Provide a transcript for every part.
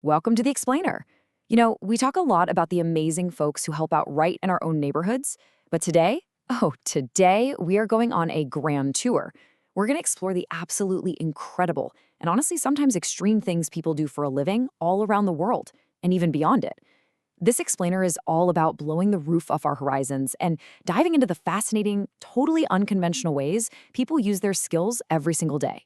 Welcome to The Explainer. We talk a lot about the amazing folks who help out right in our own neighborhoods, but today we are going on a grand tour. We're going to explore the absolutely incredible and honestly sometimes extreme things people do for a living all around the world and even beyond it. This explainer is all about blowing the roof off our horizons and diving into the fascinating, totally unconventional ways people use their skills every single day.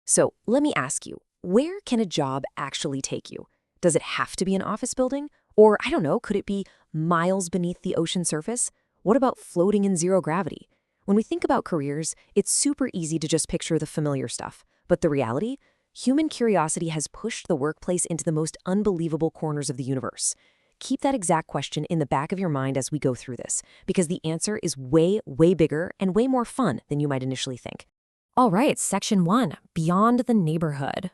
So let me ask you, where can a job actually take you? Does it have to be an office building? Or, I don't know, could it be miles beneath the ocean surface? What about floating in zero gravity? When we think about careers, it's super easy to just picture the familiar stuff. But the reality? Human curiosity has pushed the workplace into the most unbelievable corners of the universe. Keep that exact question in the back of your mind as we go through this, because the answer is way, way bigger and way more fun than you might initially think. All right, Section 1, Beyond the Neighborhood.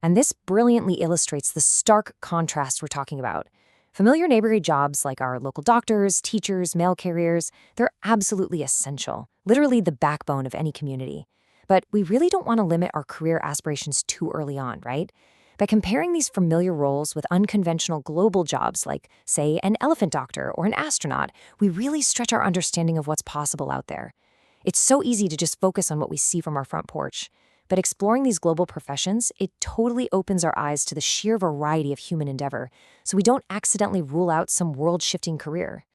And this brilliantly illustrates the stark contrast we're talking about. Familiar neighborhood jobs like our local doctors, teachers, mail carriers, they're absolutely essential, literally the backbone of any community. But we really don't want to limit our career aspirations too early on, right? By comparing these familiar roles with unconventional global jobs like, say, an elephant doctor or an astronaut, we really stretch our understanding of what's possible out there. It's so easy to just focus on what we see from our front porch. But exploring these global professions, it totally opens our eyes to the sheer variety of human endeavor, so we don't accidentally rule out some world-shifting career.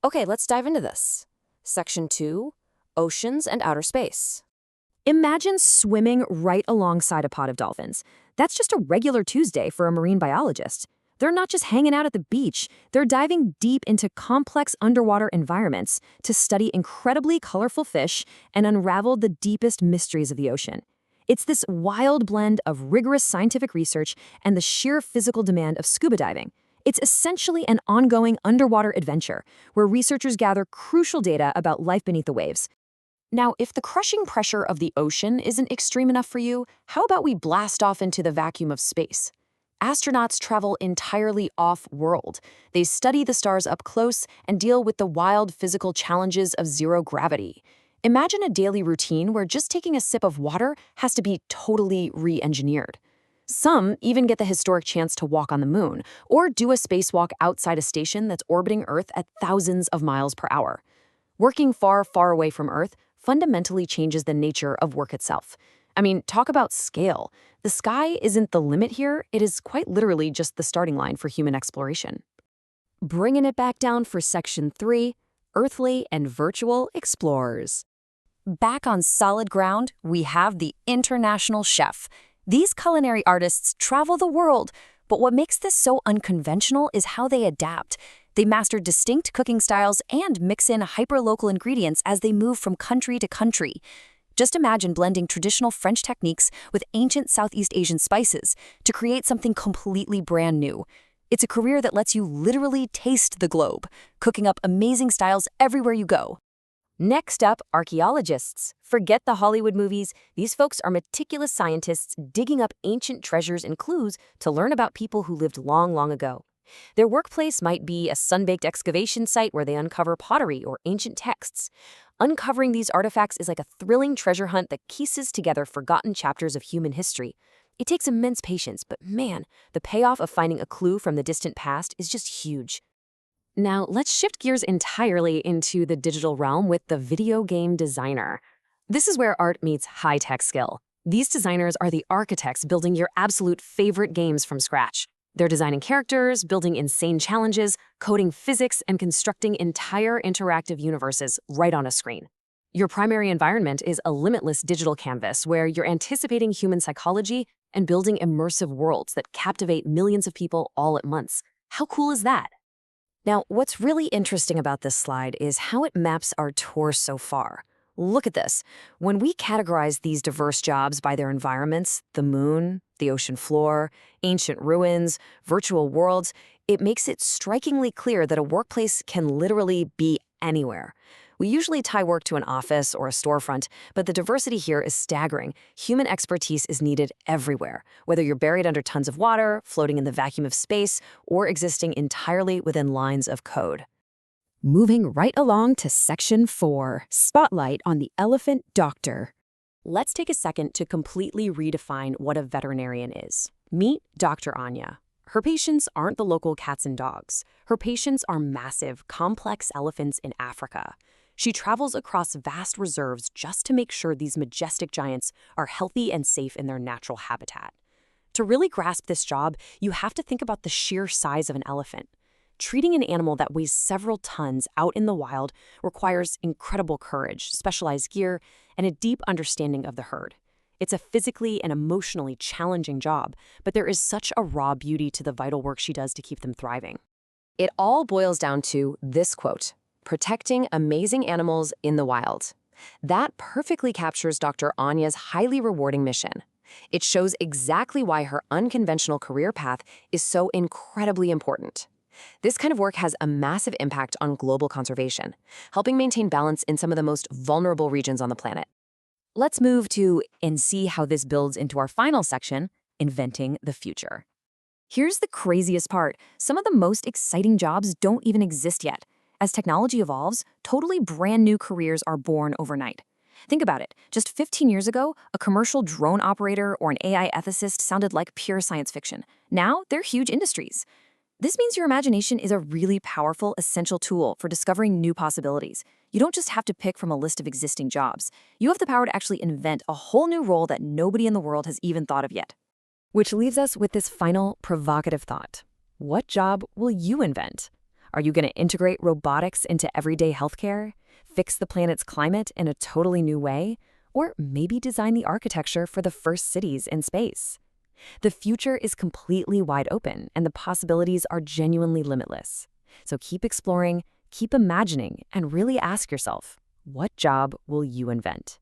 Okay, let's dive into this. Section 2, Oceans and Outer Space. Imagine swimming right alongside a pod of dolphins. That's just a regular Tuesday for a marine biologist. They're not just hanging out at the beach, they're diving deep into complex underwater environments to study incredibly colorful fish and unravel the deepest mysteries of the ocean. It's this wild blend of rigorous scientific research and the sheer physical demand of scuba diving. It's essentially an ongoing underwater adventure where researchers gather crucial data about life beneath the waves. Now, if the crushing pressure of the ocean isn't extreme enough for you, how about we blast off into the vacuum of space? Astronauts travel entirely off-world. They study the stars up close and deal with the wild physical challenges of zero gravity. Imagine a daily routine where just taking a sip of water has to be totally re-engineered. Some even get the historic chance to walk on the moon or do a spacewalk outside a station that's orbiting Earth at thousands of miles per hour. Working far, far away from Earth fundamentally changes the nature of work itself. I mean, talk about scale. The sky isn't the limit here. It is quite literally just the starting line for human exploration. Bringing it back down for Section 3, Earthly and Virtual Explorers. Back on solid ground, we have the international chef. These culinary artists travel the world, but what makes this so unconventional is how they adapt. They master distinct cooking styles and mix in hyper-local ingredients as they move from country to country. Just imagine blending traditional French techniques with ancient Southeast Asian spices to create something completely brand new. It's a career that lets you literally taste the globe, cooking up amazing styles everywhere you go. Next up, archaeologists. Forget the Hollywood movies. These folks are meticulous scientists digging up ancient treasures and clues to learn about people who lived long, long ago. Their workplace might be a sun-baked excavation site where they uncover pottery or ancient texts. Uncovering these artifacts is like a thrilling treasure hunt that pieces together forgotten chapters of human history. It takes immense patience, but man, the payoff of finding a clue from the distant past is just huge. Now, let's shift gears entirely into the digital realm with the video game designer. This is where art meets high-tech skill. These designers are the architects building your absolute favorite games from scratch. They're designing characters, building insane challenges, coding physics, and constructing entire interactive universes right on a screen. Your primary environment is a limitless digital canvas where you're anticipating human psychology and building immersive worlds that captivate millions of people all at once. How cool is that? Now, what's really interesting about this slide is how it maps our tour so far. Look at this. When we categorize these diverse jobs by their environments, the moon, the ocean floor, ancient ruins, virtual worlds, it makes it strikingly clear that a workplace can literally be anywhere. We usually tie work to an office or a storefront, but the diversity here is staggering. Human expertise is needed everywhere, whether you're buried under tons of water, floating in the vacuum of space, or existing entirely within lines of code. Moving right along to Section 4, Spotlight on the Elephant Doctor. Let's take a second to completely redefine what a veterinarian is. Meet Dr. Anya. Her patients aren't the local cats and dogs. Her patients are massive, complex elephants in Africa. She travels across vast reserves just to make sure these majestic giants are healthy and safe in their natural habitat. To really grasp this job, you have to think about the sheer size of an elephant. Treating an animal that weighs several tons out in the wild requires incredible courage, specialized gear, and a deep understanding of the herd. It's a physically and emotionally challenging job, but there is such a raw beauty to the vital work she does to keep them thriving. It all boils down to this quote: protecting amazing animals in the wild. That perfectly captures Dr. Anya's highly rewarding mission. It shows exactly why her unconventional career path is so incredibly important. This kind of work has a massive impact on global conservation, helping maintain balance in some of the most vulnerable regions on the planet. Let's move to and see how this builds into our final section, inventing the future. Here's the craziest part. Some of the most exciting jobs don't even exist yet. As technology evolves, totally brand new careers are born overnight. Think about it. Just 15 years ago, a commercial drone operator or an AI ethicist sounded like pure science fiction. Now, they're huge industries. This means your imagination is a really powerful, essential tool for discovering new possibilities. You don't just have to pick from a list of existing jobs. You have the power to actually invent a whole new role that nobody in the world has even thought of yet. Which leaves us with this final provocative thought. What job will you invent? Are you going to integrate robotics into everyday healthcare? Fix the planet's climate in a totally new way? Or maybe design the architecture for the first cities in space? The future is completely wide open, and the possibilities are genuinely limitless. So keep exploring, keep imagining, and really ask yourself, what job will you invent?